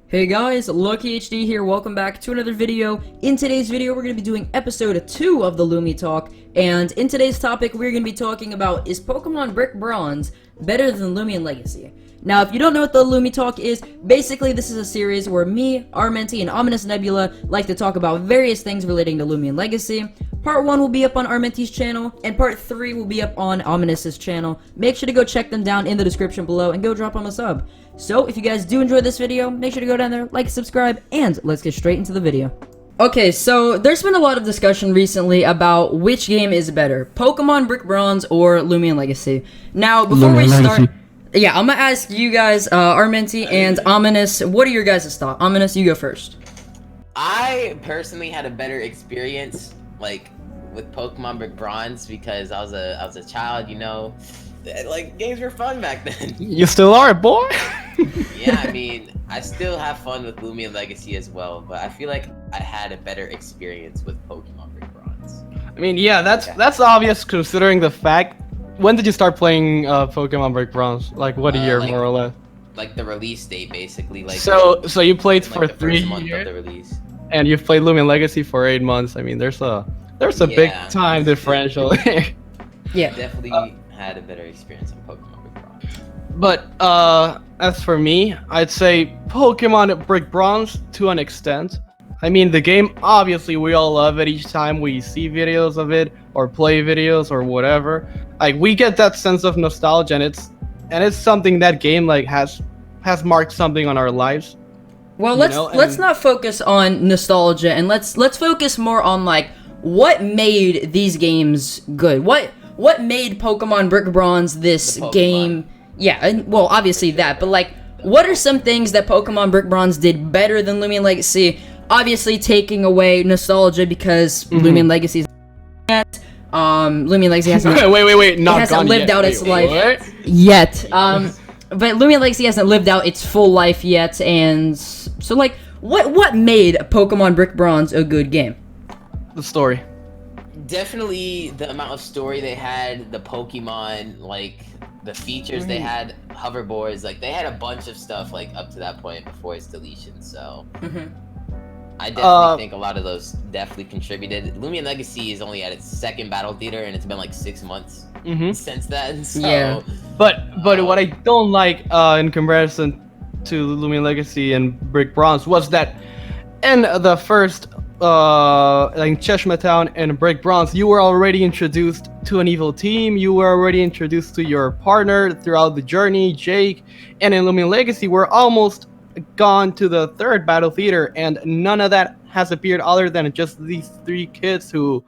Hey guys, LuckyHD here, welcome back to another video. In today's video, we're going to be doing episode 2 of the LoomiTalk, and in today's topic, we're going to be talking about, is Pokemon Brick Bronze better than Loomian Legacy? Now, if you don't know what the LoomiTalk is, basically this is a series where me, Armenti, and Ominous Nebula like to talk about various things relating to Loomian Legacy. Part 1 will be up on Armenti's channel, and Part 3 will be up on Ominous's channel. Make sure to go check them down in the description below, and go drop them a sub. So, if you guys do enjoy this video, make sure to go down there, like, subscribe, and let's get straight into the video. Okay, so there's been a lot of discussion recently about which game is better, Pokemon Brick Bronze or Loomian Legacy. Now, before we start, yeah, I'm gonna ask you guys, Armenti and Ominous, what are your guys' thoughts? Ominous, you go first. I personally had a better experience, like, with Pokemon Brick Bronze because I was a child, you know. Like, games were fun back then. You still are, boy. Yeah, I mean, I still have fun with Loomian Legacy as well, but I feel like I had a better experience with Pokemon Brick Bronze. I mean, yeah, that's obvious considering the fact. When did you start playing Pokemon Brick Bronze? Like, what year, more or less? Like the release date, basically. Like so you played for like the 3 first month years, of the release. and you've played Loomian Legacy for 8 months. I mean, there's a big time differential. Yeah, Definitely had a better experience on Pokemon Brick Bronze. But as for me, I'd say Pokemon Brick Bronze to an extent. I mean, the game, obviously, we all love it each time we see videos of it or play videos or whatever. Like, we get that sense of nostalgia, and it's something that game like has marked something on our lives. well, let's not focus on nostalgia, and let's focus more on, like, what made these games good? What made Pokemon Brick Bronze this game? Yeah, and, well, obviously that, but, like, what are some things that Pokemon Brick Bronze did better than Loomian Legacy? Obviously, taking away nostalgia because Loomian Legacy is yet. Loomian Legacy hasn't. wait, not hasn't gone lived yet. out its Wait, life what? yet. But Loomian Legacy hasn't lived out its full life yet, and so, like, what made Pokemon Brick Bronze a good game? The story. Definitely the amount of story they had, the Pokemon, like the features they had, hoverboards, like they had a bunch of stuff like up to that point before its deletion. So I definitely think a lot of those definitely contributed. Loomian Legacy is only at its second battle theater, and it's been like 6 months since then. So, Yeah. But what I don't like in comparison to Loomian Legacy and Brick Bronze was that in the first like Cheshire Town and Brick Bronze, you were already introduced to an evil team. You were already introduced to your partner throughout the journey, Jake. And in Loomian Legacy, we're almost gone to the third battle theater, and none of that has appeared other than just these 3 kids who,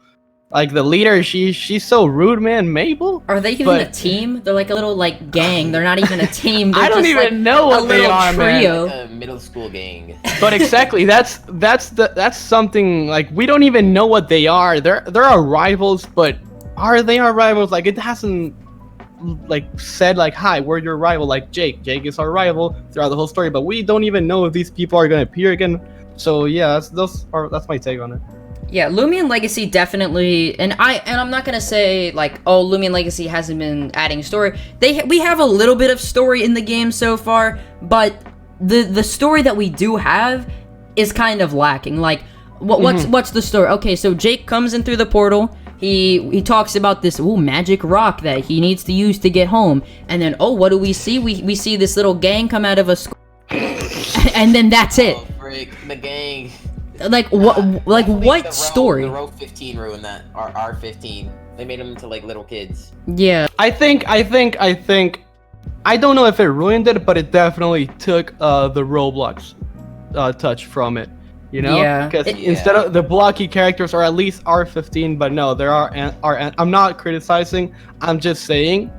like, the leader, she's so rude, man. Mabel? Are they even a team? They're like a little, like, gang. They're not even a team. They're I don't just, even like, know what they are, trio. like a middle school gang. But exactly, that's something, like, we don't even know what they are. They're our rivals, but are they our rivals? Like, it hasn't like said like, hi, we're your rival. Like Jake is our rival throughout the whole story, but we don't even know if these people are gonna appear again. So yeah, that's my take on it. Yeah, Loomian Legacy definitely, and I'm not gonna say like, oh, Loomian Legacy hasn't been adding story. We have a little bit of story in the game so far, but the story that we do have is kind of lacking. Like, what's the story? Okay, so Jake comes in through the portal. He talks about this magic rock that he needs to use to get home, and then what do we see? We see this little gang come out of a school, and then that's it. Oh, frick, the gang. Like what? Like what story? The Row 15 ruined that. Or R15. They made them into like little kids. Yeah. I think. I don't know if it ruined it, but it definitely took the Roblox touch from it. You know? Yeah. Because instead of the blocky characters are at least R15, but no, there are. I'm not criticizing. I'm just saying.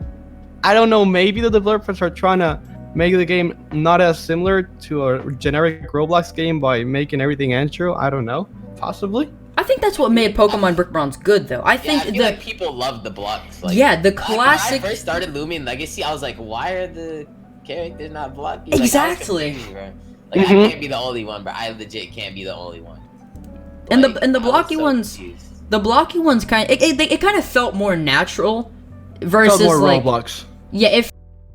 I don't know. Maybe the developers are trying to make the game not as similar to a generic Roblox game by making everything intro. I don't know. Possibly. I think that's what made Pokemon Brick Bronze good, though. I think I feel like people love the blocks. Like, yeah, the classic. When I first started Loomian Legacy, I was like, why are the characters not blocky? Exactly. Like, I can't be the only one, but I legit can't be the only one. Like, and the blocky ones, kind of it kind of felt more natural versus more like Roblox. Yeah, it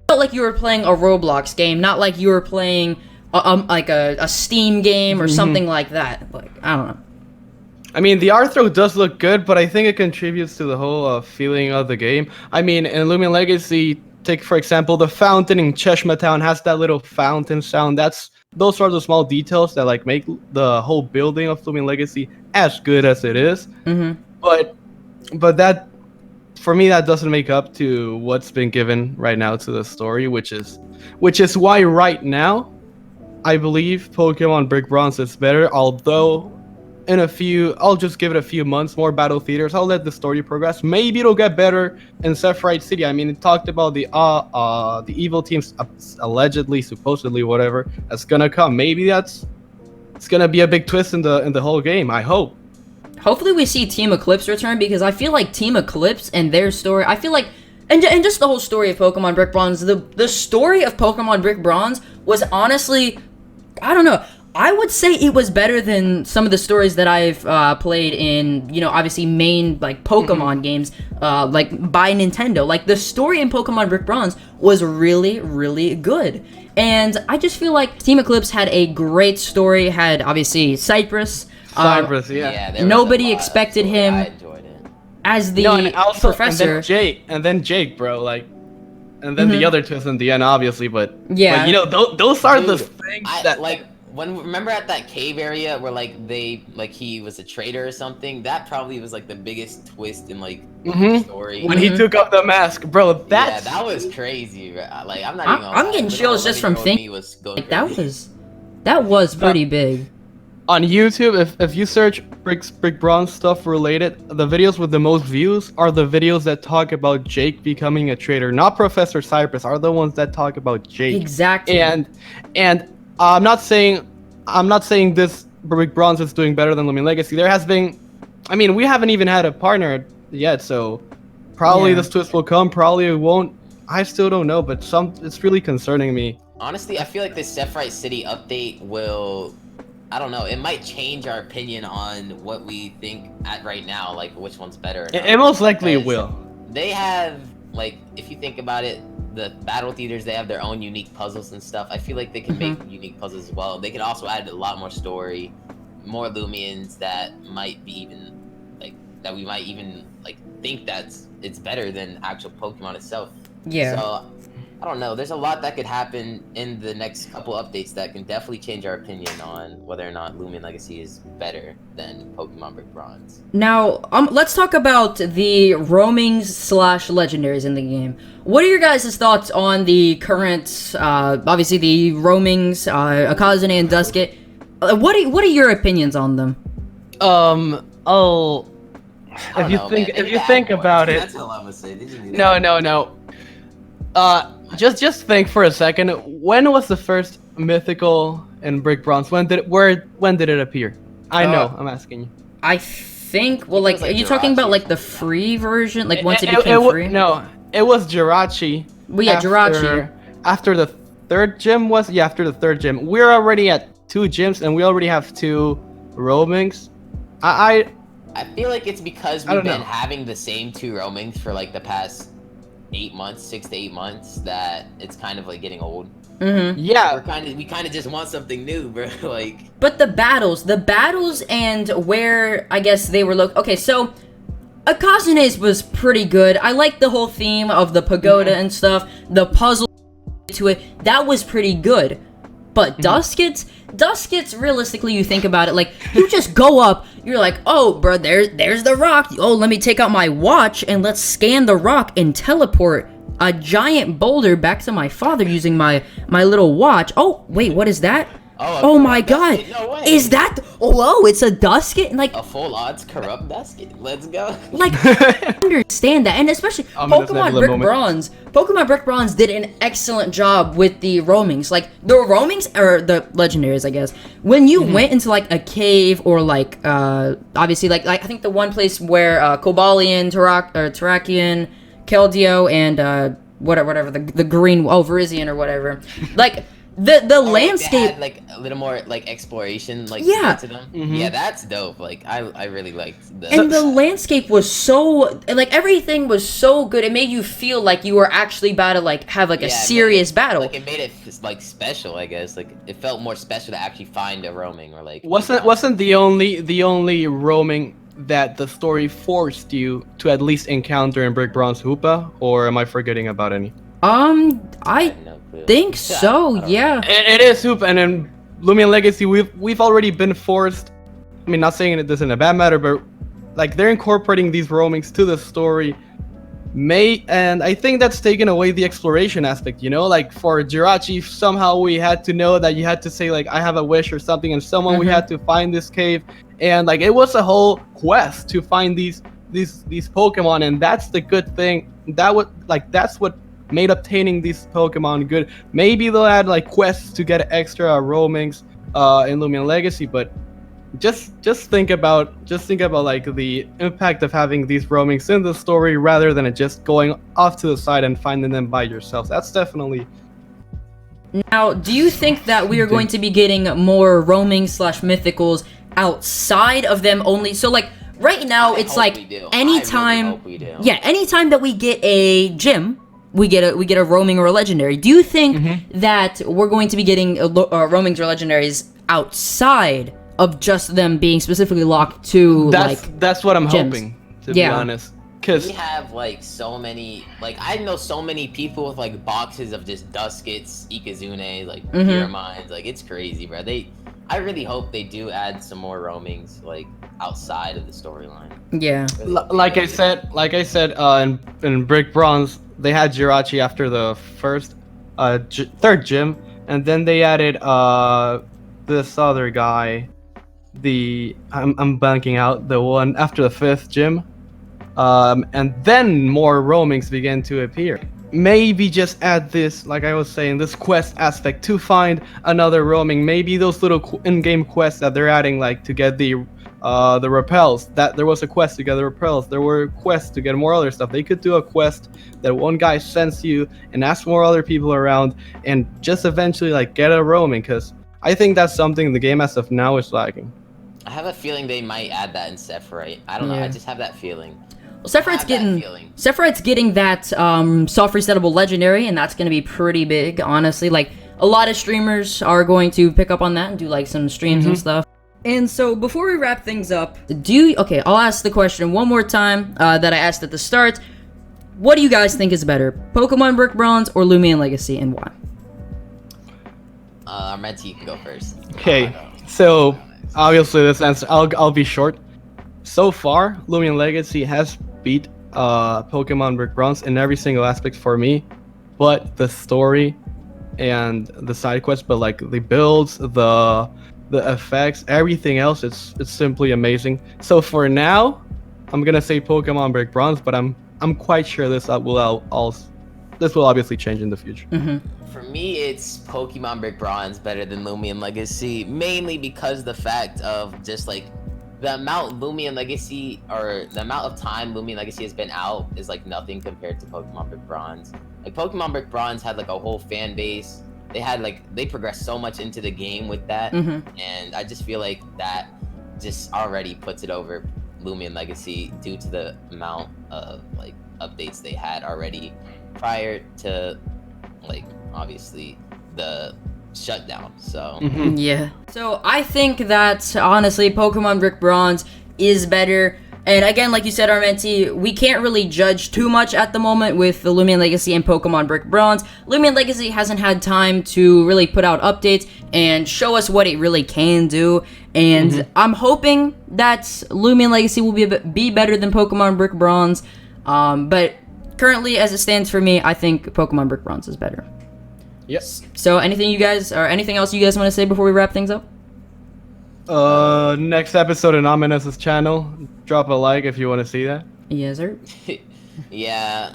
felt like you were playing a Roblox game, not like you were playing like a Steam game or something like that. Like, I don't know. I mean, the art throw does look good, but I think it contributes to the whole feeling of the game. I mean, in Loomian Legacy, take for example the fountain in Cmykkanen has that little fountain sound. Those are the small details that like make the whole building of Loomian Legacy as good as it is. But that, for me, that doesn't make up to what's been given right now to the story, which is why right now I believe Pokemon Brick Bronze is better. Although I'll just give it a few months, more battle theaters. I'll let the story progress. Maybe it'll get better in Sephiroth City. I mean, it talked about the evil teams allegedly, supposedly, whatever that's gonna come. Maybe it's gonna be a big twist in the whole game. I hope. Hopefully we see Team Eclipse return, because I feel like Team Eclipse and their story, I feel like, and just the whole story of Pokemon Brick Bronze, the story of Pokemon Brick Bronze was honestly, I don't know, I would say it was better than some of the stories that I've played in, obviously main, like, Pokemon games, like, by Nintendo. Like, the story in Pokemon Brick Bronze was really, really good. And I just feel like Team Eclipse had a great story, had, obviously, Cypress. Yeah, nobody expected him I enjoyed it. as the professor. And then Jake, bro, like, and then the other twist in the end, obviously, but yeah, those are the things that like. Remember at that cave area where he was a traitor or something? That probably was like the biggest twist in like the story. When he took off the mask, bro. That was crazy. Like I'm not even. I'm getting chills just from thinking. Like, that was pretty big. On YouTube, if you search Brick Bronze stuff related, the videos with the most views are the videos that talk about Jake becoming a traitor. Not Professor Cypress, are the ones that talk about Jake. Exactly. And I'm not saying this Brick Bronze is doing better than Loomian Legacy. There has been, I mean, we haven't even had a partner yet, so probably this twist will come, probably it won't. I still don't know, but it's really concerning me. Honestly, I feel like this Sephiroth City update will, I don't know, it might change our opinion on what we think at right now, like which one's better. It most likely will. They have, like, if you think about it, the battle theaters, they have their own unique puzzles and stuff. I feel like they can make unique puzzles as well. They can also add a lot more story, more Loomians that might be even that we might even think it's better than actual Pokemon itself. Yeah. So I don't know. There's a lot that could happen in the next couple updates that can definitely change our opinion on whether or not Loomian Legacy is better than Pokemon Brick Bronze. Now, let's talk about the roamings / legendaries in the game. What are your guys' thoughts on the current, obviously the roamings, Akazune and Dusket? What are your opinions on them? If you think about it. That's all I'm gonna say. No. Just think for a second. When was the first mythical in Brick Bronze? When did it appear? I know. I'm asking you. I think. Well, like, are you talking about like the free version? Like once it became free? No, it was Jirachi. Well, yeah, Jirachi. After the third gym was after the third gym. We're already at 2 gyms and we already have 2 roamings. I feel like it's because we've been having the same 2 roamings for like the past 6 to 8 months, that it's kind of like getting old. Yeah, we kind of just want something new, bro. Like, but the battles and where I guess they were okay, so Akazune's was pretty good. I like the whole theme of the pagoda and stuff, the puzzle to it. That was pretty good. But Duskets, realistically, you think about it, like, you just go up, you're like, oh, bro, there's the rock. Oh, let me take out my watch and let's scan the rock and teleport a giant boulder back to my father using my little watch. Oh, wait, what is that? Oh my god. No way. Is that? Oh, it's a Dusket? Like, a full odds corrupt Dusket. Let's go. Like, I understand that. And especially Pokemon Brick Bronze did an excellent job with the roamings. Like, the roamings, or the legendaries, I guess. When you went into, like, a cave, or, like, obviously, like I think the one place where Cobalion, Terrakion, Keldeo, and whatever, the green, Virizion or whatever. Like, The Oh, like, they landscape. had, like a little more like exploration, like Yeah. to them. Mhm. Yeah, that's dope. Like I really liked the. And the landscape was so, like, everything was so good. It made you feel like you were actually about to, like, have, like, a Yeah, it made serious it- battle. Like it made it like special, I guess. Like it felt more special to actually find a roaming or like. Wasn't the only roaming that the story forced you to at least encounter in Brick Bronze Hoopa, or am I forgetting about any? I have no clue. think I so, don't yeah. It is Hoopa, and in Loomian Legacy, we've already been forced. I mean, not saying it this in a bad matter, but like they're incorporating these roamings to the story. And I think that's taken away the exploration aspect, you know? Like for Jirachi, somehow we had to know that you had to say like I have a wish or something, and someone we had to find this cave, and like it was a whole quest to find these Pokemon, and that's the good thing. That's what made obtaining these Pokemon good. Maybe they'll add like quests to get extra roamings in Loomian Legacy, but just think about like the impact of having these roamings in the story rather than it just going off to the side and finding them by yourself. That's definitely. Now, do you think that we are going to be getting more roaming slash mythicals outside of them only? So, like, right now, I it's hope like we do. anytime, I really hope we do. yeah, anytime that we get a gym, we get a roaming or a legendary. Do you think that we're going to be getting roamings or legendaries outside of just them being specifically locked to That's what I'm gyms? hoping, to be honest. Because we have like so many, like I know so many people with like boxes of just Duskets, Ikazune, like Pyramines. Like it's crazy, bro. I really hope they do add some more roamings like outside of the storyline. Yeah. Really hope they like do. I said, in Brick Bronze, they had Jirachi after the third gym, and then they added this other guy. I'm blanking out, the one after the fifth gym, and then more roamings began to appear. Maybe just add this, like I was saying, this quest aspect to find another roaming. Maybe those little in-game quests that they're adding, like to get the repels. That there was a quest to get the repels. There were quests to get more other stuff. They could do a quest that one guy sends you and ask more other people around, and just eventually like get a roaming. Because I think that's something the game as of now is lacking. I have a feeling they might add that in Sephiroth. I don't know. I just have that feeling. Well, Sephiroth's getting that soft resettable legendary, and that's going to be pretty big, honestly. Like, a lot of streamers are going to pick up on that and do like some streams and stuff. And so before we wrap things up, okay, I'll ask the question one more time that I asked at the start. What do you guys think is better, Pokemon Brick Bronze or Loomian Legacy, and why? Armenti, you can go first. Okay, so obviously this answer, I'll be short. So far, Loomian Legacy has beat Pokemon Brick Bronze in every single aspect for me, but the story and the side quests, but like the builds, the effects, everything else, it's simply amazing. So for now, I'm gonna say Pokemon Brick Bronze, but I'm quite sure this will obviously change in the future. For me, it's Pokemon Brick Bronze better than Loomian Legacy, mainly because the fact of just like the amount Loomian Legacy, or the amount of time Loomian Legacy has been out is like nothing compared to Pokemon Brick Bronze. Like Pokemon Brick Bronze had like a whole fan base. They progressed so much into the game with that, and I just feel like that just already puts it over Loomian Legacy due to the amount of like updates they had already prior to like obviously the shutdown. So Yeah. So I think that honestly, Pokemon Brick Bronze is better. And again, like you said, Armenti, we can't really judge too much at the moment with the Loomian Legacy and Pokemon Brick Bronze. Loomian Legacy hasn't had time to really put out updates and show us what it really can do. And I'm hoping that Loomian Legacy will be better than Pokemon Brick Bronze. But currently, as it stands for me, I think Pokemon Brick Bronze is better. Yes. So anything else you guys want to say before we wrap things up? Next episode in Ominous's channel. Drop a like if you want to see that. Yes, sir. yeah,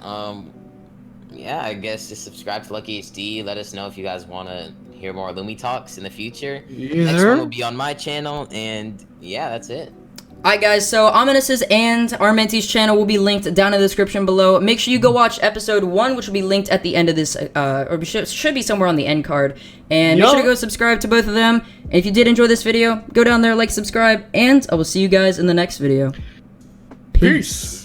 I guess just subscribe to LuckyHD. Let us know if you guys want to hear more Lumi talks in the future. Yes, Next sir. one will be on my channel, and yeah, that's it. Alright guys, so Ominous' and our mentee's channel will be linked down in the description below. Make sure you go watch episode 1, which will be linked at the end of this, or should be somewhere on the end card. And make sure to go subscribe to both of them. And if you did enjoy this video, go down there, like, subscribe, and I will see you guys in the next video. Peace.